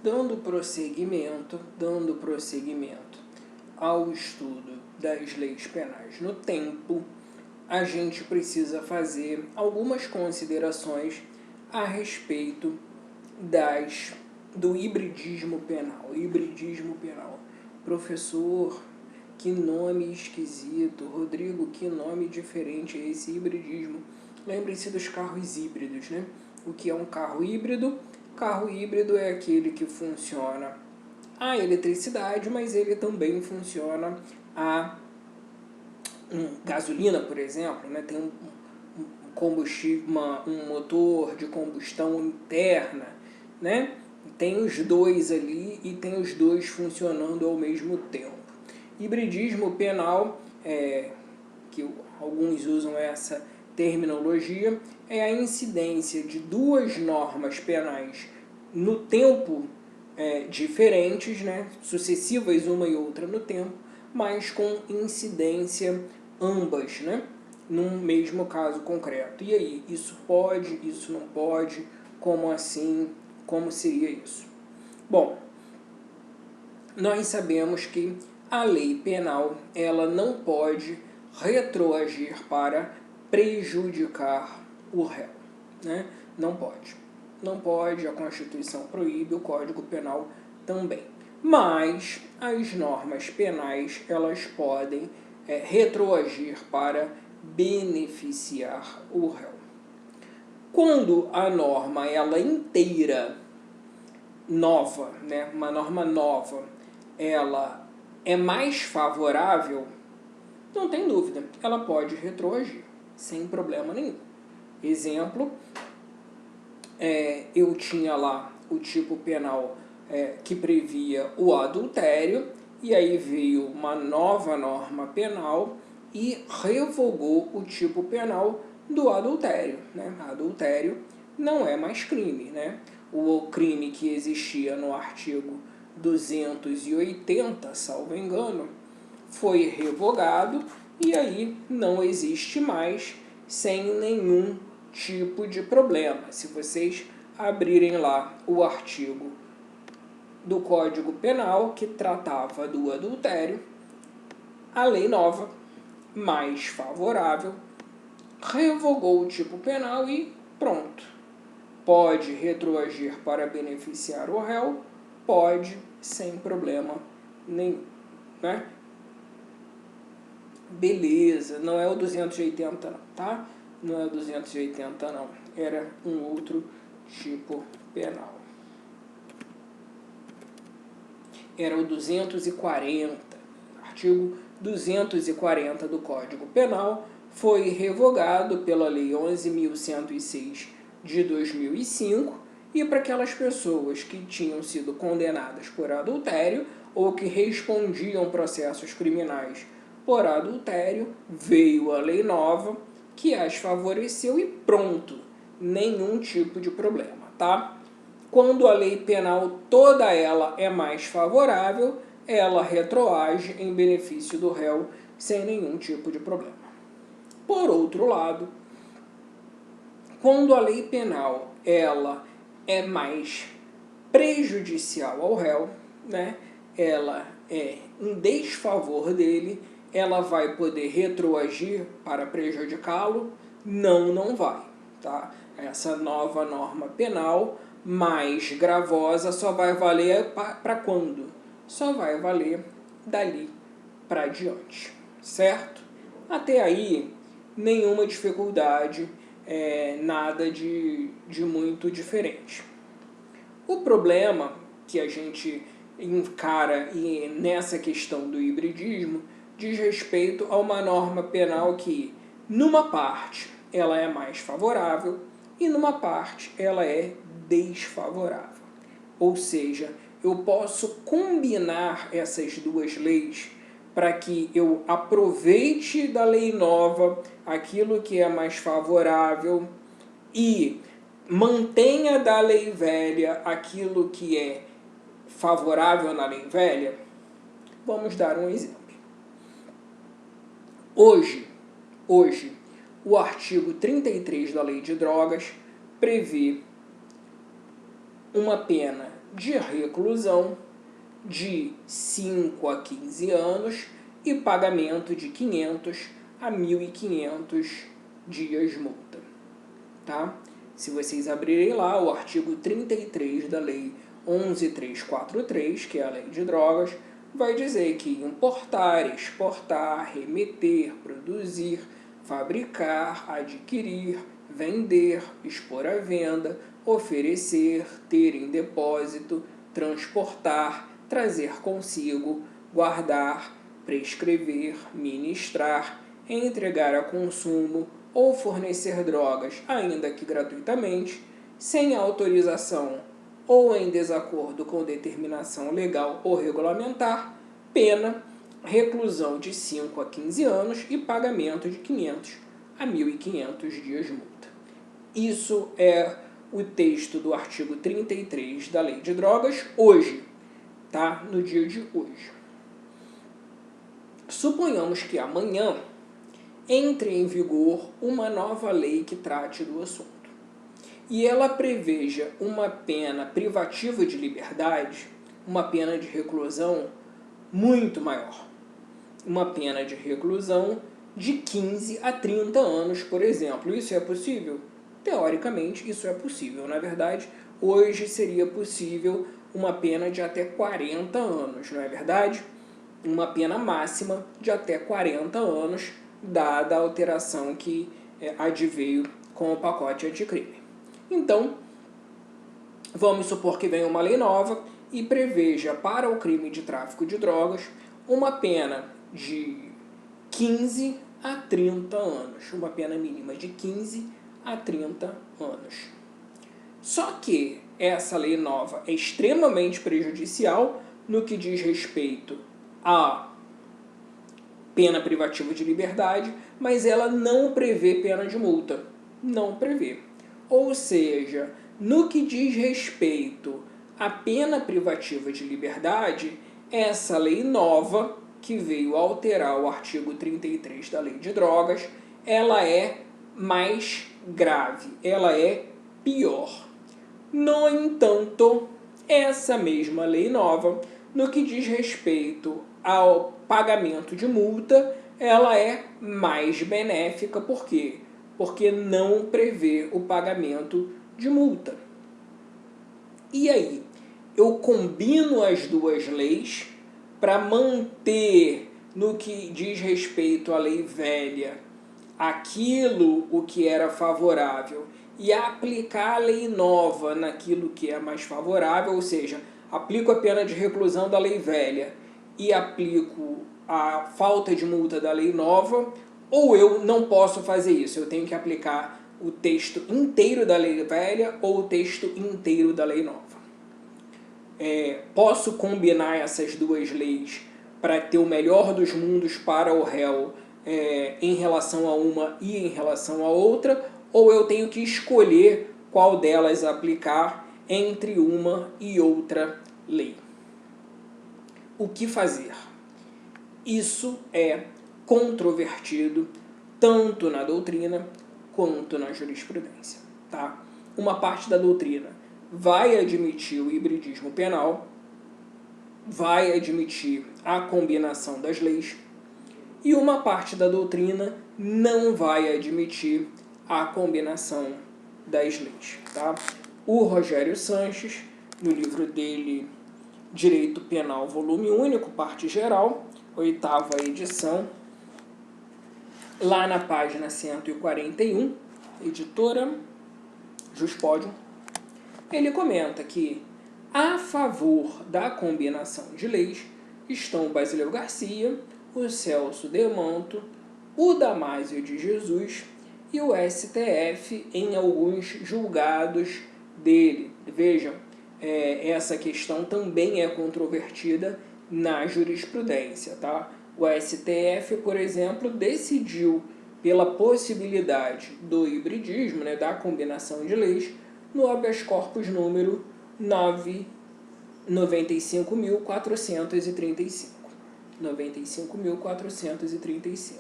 Dando prosseguimento ao estudo das leis penais no tempo, a gente precisa fazer algumas considerações a respeito do hibridismo penal. Professor, que nome esquisito. Rodrigo, que nome diferente é esse hibridismo? Lembrem-se dos carros híbridos, né? O que é um carro híbrido? Carro híbrido é aquele que funciona a eletricidade, mas ele também funciona a gasolina, por exemplo, né? Tem um combustível, um motor de combustão interna, né? Tem os dois ali e tem os dois funcionando ao mesmo tempo. Hibridismo penal, que alguns usam essa terminologia, é a incidência de duas normas penais no tempo diferentes, né, sucessivas uma e outra no tempo, mas com incidência ambas, né, num mesmo caso concreto. E aí, isso pode, isso não pode, como assim, como seria isso? Bom, nós sabemos que a lei penal ela não pode retroagir para prejudicar o réu, né? Não pode. Não pode, a Constituição proíbe, o Código Penal também. Mas as normas penais elas podem retroagir para beneficiar o réu. Quando a norma ela inteira nova, né, uma norma nova, ela é mais favorável, não tem dúvida, ela pode retroagir, sem problema nenhum. Exemplo, eu tinha lá o tipo penal que previa o adultério, e aí veio uma nova norma penal e revogou o tipo penal do adultério, né? Adultério não é mais crime, né? O crime que existia no artigo 280, salvo engano, foi revogado e aí não existe mais sem nenhum tipo de problema. Se vocês abrirem lá o artigo do Código Penal que tratava do adultério, a lei nova, mais favorável, revogou o tipo penal e pronto. Pode retroagir para beneficiar o réu? Pode, sem problema nenhum, né? Beleza, não é o 280 não, tá? Não é o 280 não, era um outro tipo penal. Era o 240, artigo 240 do Código Penal, foi revogado pela Lei 11.106 de 2005, e para aquelas pessoas que tinham sido condenadas por adultério ou que respondiam processos criminais por adultério, veio a lei nova que as favoreceu e pronto, nenhum tipo de problema, tá? Quando a lei penal toda ela é mais favorável, ela retroage em benefício do réu sem nenhum tipo de problema. Por outro lado, quando a lei penal ela é mais prejudicial ao réu, né? Ela é em desfavor dele, ela vai poder retroagir para prejudicá-lo? Não, não vai, tá? Essa nova norma penal mais gravosa só vai valer para quando? Só vai valer dali para diante, certo? Até aí, nenhuma dificuldade, nada de muito diferente. O problema que a gente encara nessa questão do hibridismo diz respeito a uma norma penal que, numa parte, ela é mais favorável e numa parte ela é desfavorável. Ou seja, eu posso combinar essas duas leis para que eu aproveite da lei nova aquilo que é mais favorável e mantenha da lei velha aquilo que é favorável na lei velha. Vamos dar um exemplo. Hoje, o artigo 33 da Lei de Drogas prevê uma pena de reclusão de 5 a 15 anos e pagamento de 500 a 1.500 dias multa. Tá? Se vocês abrirem lá o artigo 33 da Lei 11.343, que é a Lei de Drogas, vai dizer que importar, exportar, remeter, produzir, fabricar, adquirir, vender, expor à venda, oferecer, ter em depósito, transportar, trazer consigo, guardar, prescrever, ministrar, entregar a consumo ou fornecer drogas, ainda que gratuitamente, sem autorização ou em desacordo com determinação legal ou regulamentar, pena, reclusão de 5 a 15 anos e pagamento de 500 a 1.500 dias multa. Isso é o texto do artigo 33 da Lei de Drogas hoje, tá? No dia de hoje. Suponhamos que amanhã entre em vigor uma nova lei que trate do assunto e ela preveja uma pena privativa de liberdade, uma pena de reclusão muito maior. Uma pena de reclusão de 15 a 30 anos, por exemplo. Isso é possível? Teoricamente, isso é possível. Na verdade, hoje seria possível uma pena de até 40 anos, não é verdade? Uma pena máxima de até 40 anos, dada a alteração que adveio com o pacote anticrime. Então, vamos supor que venha uma lei nova e preveja para o crime de tráfico de drogas uma pena de 15 a 30 anos, uma pena mínima de 15 a 30 anos. Só que essa lei nova é extremamente prejudicial no que diz respeito à pena privativa de liberdade, mas ela não prevê pena de multa. Não prevê. Ou seja, no que diz respeito à pena privativa de liberdade, essa lei nova, que veio alterar o artigo 33 da Lei de Drogas, ela é mais grave, ela é pior. No entanto, essa mesma lei nova, no que diz respeito ao pagamento de multa, ela é mais benéfica. Por quê? Porque não prevê o pagamento de multa. E aí, eu combino as duas leis para manter, no que diz respeito à lei velha, aquilo o que era favorável e aplicar a lei nova naquilo que é mais favorável, ou seja, aplico a pena de reclusão da lei velha e aplico a falta de multa da lei nova, ou eu não posso fazer isso, eu tenho que aplicar o texto inteiro da lei velha ou o texto inteiro da lei nova. Posso combinar essas duas leis para ter o melhor dos mundos para o réu em relação a uma e em relação a outra, ou eu tenho que escolher qual delas aplicar entre uma e outra lei. O que fazer? Isso é controvertido tanto na doutrina quanto na jurisprudência. Tá? Uma parte da doutrina vai admitir o hibridismo penal, vai admitir a combinação das leis, e uma parte da doutrina não vai admitir a combinação das leis. Tá? O Rogério Sanches, no livro dele Direito Penal, volume único, parte geral, 8ª edição, lá na página 141, editora Juspódio, ele comenta que a favor da combinação de leis estão o Basileu Garcia, o Celso Demanto, o Damásio de Jesus e o STF em alguns julgados dele. Vejam, essa questão também é controvertida na jurisprudência. Tá? O STF, por exemplo, decidiu pela possibilidade do hibridismo, né, da combinação de leis, no habeas corpus número 95.435. 95.435.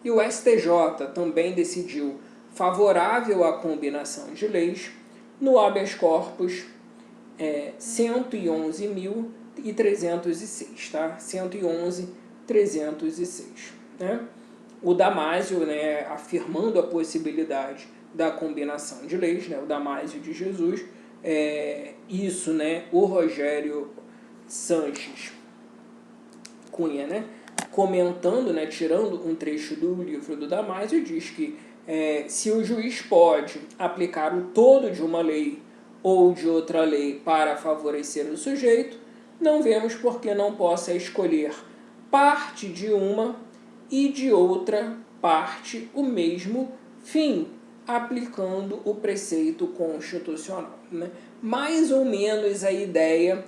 E o STJ também decidiu favorável à combinação de leis no habeas corpus 111.306, tá? 111.306, né? O Damásio, né, afirmando a possibilidade da combinação de leis, né, o Damásio de Jesus, isso, né, o Rogério Sanches Cunha, né, comentando, né, tirando um trecho do livro do Damásio, diz que se o juiz pode aplicar o todo de uma lei ou de outra lei para favorecer o sujeito, não vemos por que não possa escolher parte de uma e de outra parte o mesmo fim, aplicando o preceito constitucional, né? Mais ou menos a ideia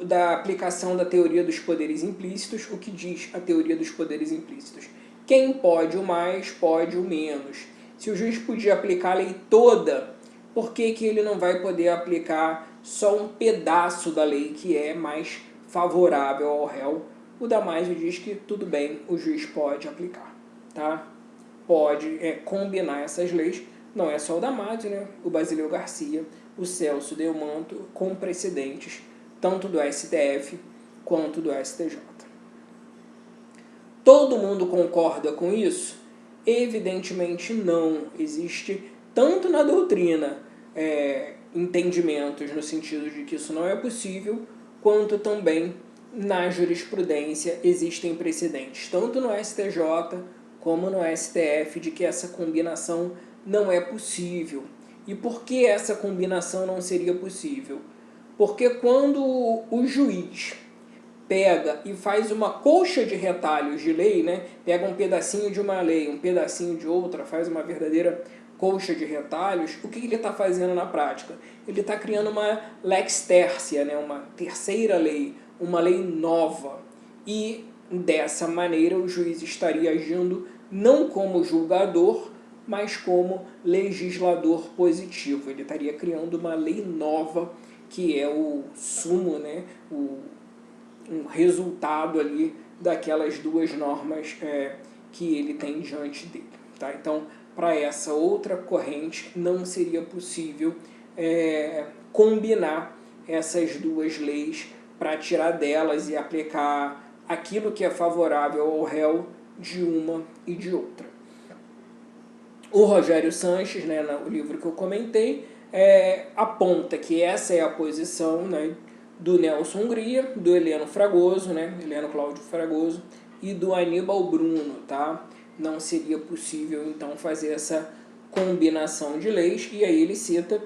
da aplicação da teoria dos poderes implícitos. O que diz a teoria dos poderes implícitos? Quem pode o mais, pode o menos. Se o juiz podia aplicar a lei toda, por que ele não vai poder aplicar só um pedaço da lei que é mais favorável ao réu? O Damásio diz que tudo bem, o juiz pode aplicar, tá? Pode combinar essas leis. Não é só o Damásio, né? O Basileu Garcia, o Celso Delmanto, com precedentes tanto do STF quanto do STJ. Todo mundo concorda com isso? Evidentemente não. Existe, tanto na doutrina, entendimentos no sentido de que isso não é possível, quanto também na jurisprudência existem precedentes, tanto no STJ como no STF, de que essa combinação não é possível. E por que essa combinação não seria possível? Porque quando o juiz pega e faz uma colcha de retalhos de lei, né? Pega um pedacinho de uma lei, um pedacinho de outra, faz uma verdadeira colcha de retalhos, o que ele está fazendo na prática? Ele está criando uma lex tercia, né? Uma terceira lei, uma lei nova. E dessa maneira o juiz estaria agindo não como julgador, mas como legislador positivo. Ele estaria criando uma lei nova, que é o sumo, né? Um resultado ali daquelas duas normas que ele tem diante dele, tá? Então, para essa outra corrente, não seria possível combinar essas duas leis para tirar delas e aplicar aquilo que é favorável ao réu de uma e de outra. O Rogério Sanches, né, no livro que eu comentei, aponta que essa é a posição, né, do Nelson Hungria, do Heleno Fragoso, né, Heleno Cláudio Fragoso, e do Aníbal Bruno, tá? Não seria possível, então, fazer essa combinação de leis, e aí ele cita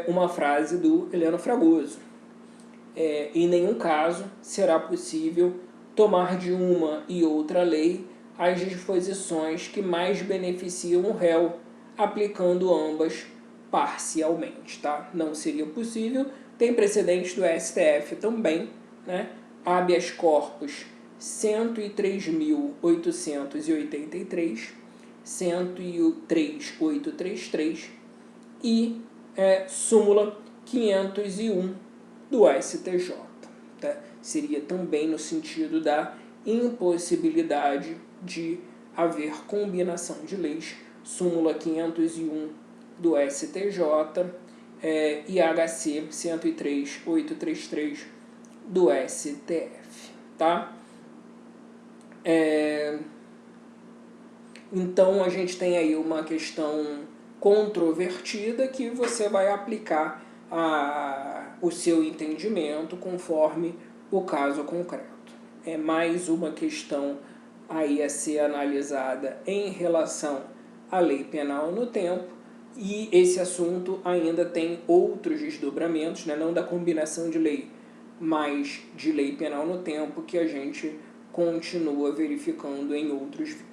uma frase do Heleno Fragoso. Em nenhum caso será possível tomar de uma e outra lei as disposições que mais beneficiam o réu, aplicando ambas parcialmente, tá? Não seria possível. Tem precedentes do STF também, né? Habeas corpus 103.883, 103.833 e súmula 501 do STJ. Tá? Seria também no sentido da impossibilidade de haver combinação de leis, súmula 501 do STJ e HC 103.833 do STF, tá? Então a gente tem aí uma questão controvertida que você vai aplicar o seu entendimento conforme o caso concreto. É mais uma questão aí a ser analisada em relação à lei penal no tempo, e esse assunto ainda tem outros desdobramentos, né? Não da combinação de lei, mas de lei penal no tempo, que a gente continua verificando em outros vídeos.